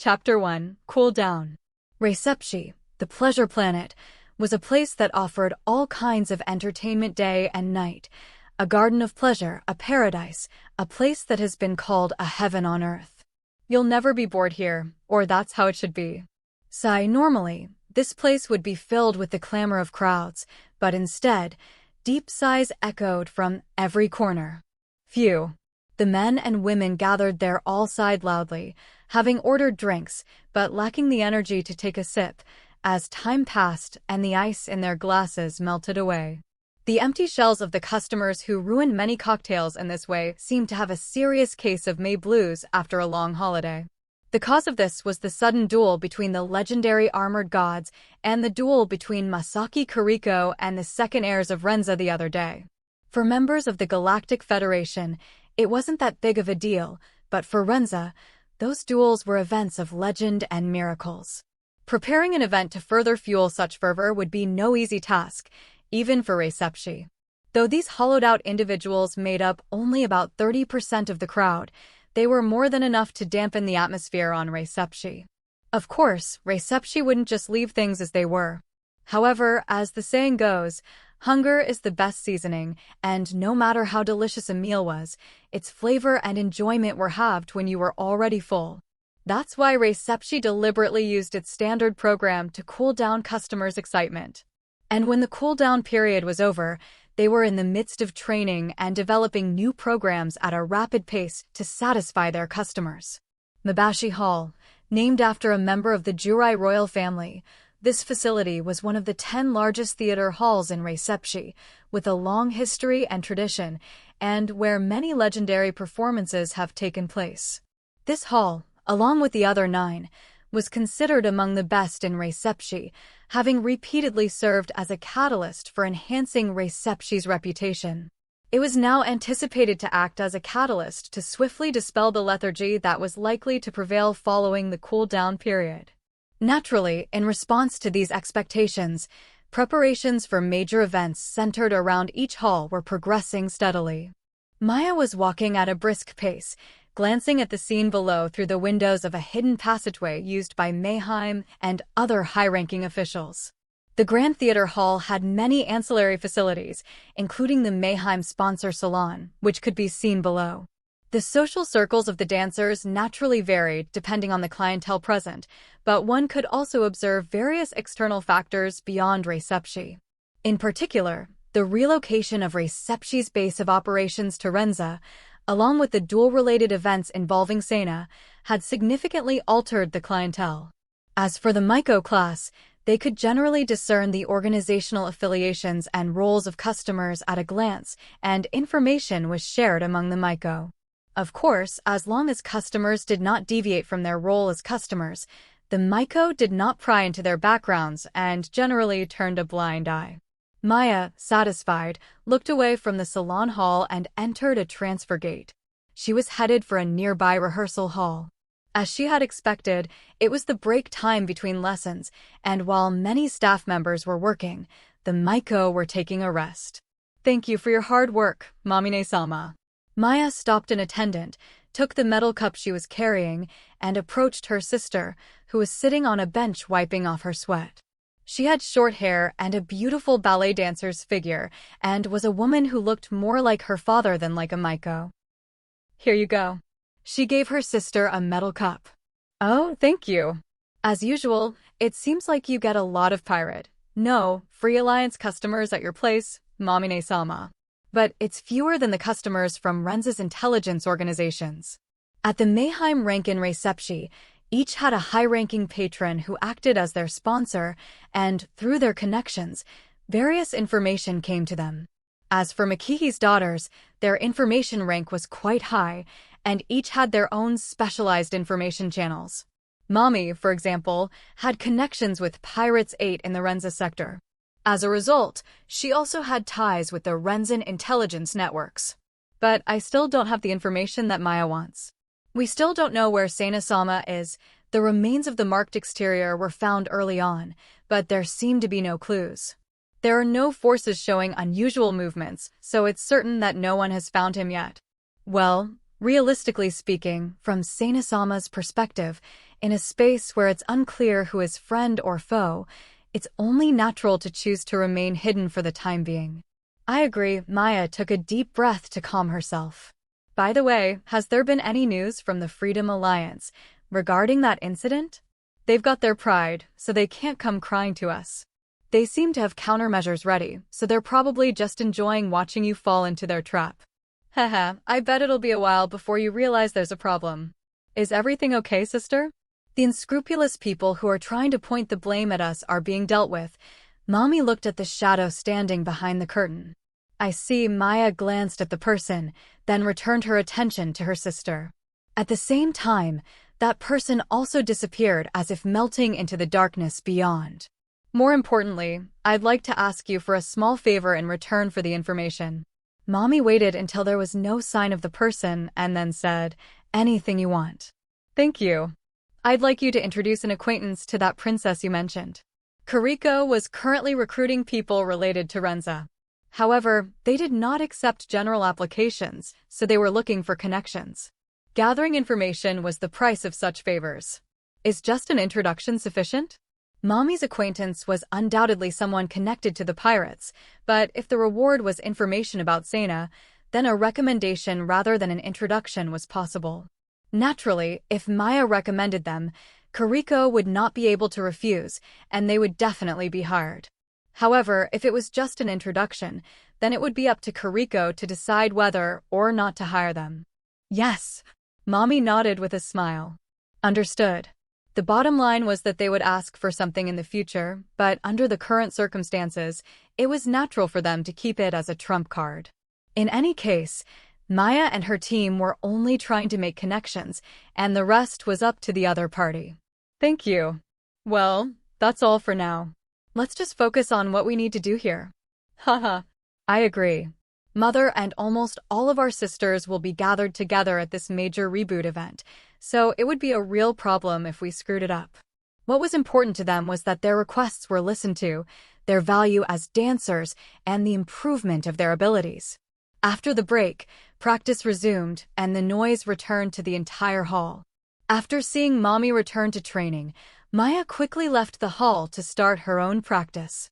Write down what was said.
Chapter 1: Cool Down. Recepshi, the pleasure planet, was a place that offered all kinds of entertainment day and night. A garden of pleasure, a paradise, a place that has been called a heaven on earth. You'll never be bored here, or that's how it should be. Normally, this place would be filled with the clamor of crowds, but instead, deep sighs echoed from every corner. Phew. The men and women gathered there all sighed loudly, having ordered drinks, but lacking the energy to take a sip, as time passed and the ice in their glasses melted away. The empty shells of the customers who ruined many cocktails in this way seemed to have a serious case of May blues after a long holiday. The cause of this was the sudden duel between the legendary armored gods and the duel between Masaki Kuriko and the second heirs of Renza the other day. For members of the Galactic Federation, it wasn't that big of a deal, but for Renza, those duels were events of legend and miracles. Preparing an event to further fuel such fervor would be no easy task, even for Recepshi. Though these hollowed-out individuals made up only about 30% of the crowd, they were more than enough to dampen the atmosphere on Recepshi. Of course, Recepshi wouldn't just leave things as they were. However, as the saying goes, hunger is the best seasoning, and no matter how delicious a meal was, its flavor and enjoyment were halved when you were already full. That's why Recepshi deliberately used its standard program to cool down customers' excitement. And when the cool-down period was over, they were in the midst of training and developing new programs at a rapid pace to satisfy their customers. Mabashi Hall, named after a member of the Jurai royal family, this facility was one of the 10 largest theater halls in Recepshi, with a long history and tradition, and where many legendary performances have taken place. This hall, along with the other 9, was considered among the best in Recepshi, having repeatedly served as a catalyst for enhancing Recepshi's reputation. It was now anticipated to act as a catalyst to swiftly dispel the lethargy that was likely to prevail following the cool-down period. Naturally, in response to these expectations, preparations for major events centered around each hall were progressing steadily. Maya was walking at a brisk pace, glancing at the scene below through the windows of a hidden passageway used by Mayheim and other high-ranking officials. The Grand Theater Hall had many ancillary facilities, including the Mayheim sponsor salon, which could be seen below. The social circles of the dancers naturally varied depending on the clientele present, but one could also observe various external factors beyond Recepshi. In particular, the relocation of Recepshi's base of operations to Renza, along with the duel-related events involving Sena, had significantly altered the clientele. As for the Maiko class, they could generally discern the organizational affiliations and roles of customers at a glance, and information was shared among the Maiko. Of course, as long as customers did not deviate from their role as customers, the Maiko did not pry into their backgrounds and generally turned a blind eye. Maya, satisfied, looked away from the salon hall and entered a transfer gate. She was headed for a nearby rehearsal hall. As she had expected, it was the break time between lessons, and while many staff members were working, the Maiko were taking a rest. "Thank you for your hard work, Mamine-sama." Maya stopped an attendant, took the metal cup she was carrying, and approached her sister, who was sitting on a bench wiping off her sweat. She had short hair and a beautiful ballet dancer's figure, and was a woman who looked more like her father than like a Maiko. "Here you go." She gave her sister a metal cup. "Oh, thank you. As usual, it seems like you get a lot of pirate. No, Free Alliance customers at your place, Mamine-sama. But it's fewer than the customers from Renza's intelligence organizations." At the Mayheim rank in Recepshi, each had a high-ranking patron who acted as their sponsor, and, through their connections, various information came to them. As for Makihi's daughters, their information rank was quite high, and each had their own specialized information channels. Mami, for example, had connections with Pirates 8 in the Renza sector. As a result, she also had ties with the Renzan intelligence networks. But I still don't have the information that Maya wants. We still don't know where Sena-sama is. The remains of the marked exterior were found early on, but there seem to be no clues. There are no forces showing unusual movements, so it's certain that no one has found him yet. Well, realistically speaking, from Sena-sama's perspective, In a space where it's unclear who is friend or foe, it's only natural to choose to remain hidden for the time being. I agree, Maya took a deep breath to calm herself. By the way, has there been any news from the Freedom Alliance regarding that incident? They've got their pride, so they can't come crying to us. They seem to have countermeasures ready, so they're probably just enjoying watching you fall into their trap. Haha, I bet it'll be a while before you realize there's a problem. Is everything okay, sister? The unscrupulous people who are trying to point the blame at us are being dealt with. Mommy looked at the shadow standing behind the curtain. I see. Maya glanced at the person, then returned her attention to her sister. At the same time, that person also disappeared as if melting into the darkness beyond. More importantly, I'd like to ask you for a small favor in return for the information. Mommy waited until there was no sign of the person and then said, anything you want. Thank you. I'd like you to introduce an acquaintance to that princess you mentioned. Kariko was currently recruiting people related to Renza. However, they did not accept general applications, so they were looking for connections. Gathering information was the price of such favors. Is just an introduction sufficient? Mommy's acquaintance was undoubtedly someone connected to the pirates, but if the reward was information about Sena, then a recommendation rather than an introduction was possible. Naturally, if Maya recommended them, Kariko would not be able to refuse, and they would definitely be hired. However, if it was just an introduction, then it would be up to Kariko to decide whether or not to hire them. Yes. Mommy nodded with a smile. Understood. The bottom line was that they would ask for something in the future, but under the current circumstances, it was natural for them to keep it as a trump card. In any case, Maya and her team were only trying to make connections, and the rest was up to the other party. Thank you. Well, that's all for now. Let's just focus on what we need to do here. Haha. I agree. Mother and almost all of our sisters will be gathered together at this major reboot event, so it would be a real problem if we screwed it up. What was important to them was that their requests were listened to, their value as dancers, and the improvement of their abilities. After the break, practice resumed, and the noise returned to the entire hall. After seeing Mommy return to training, Maya quickly left the hall to start her own practice.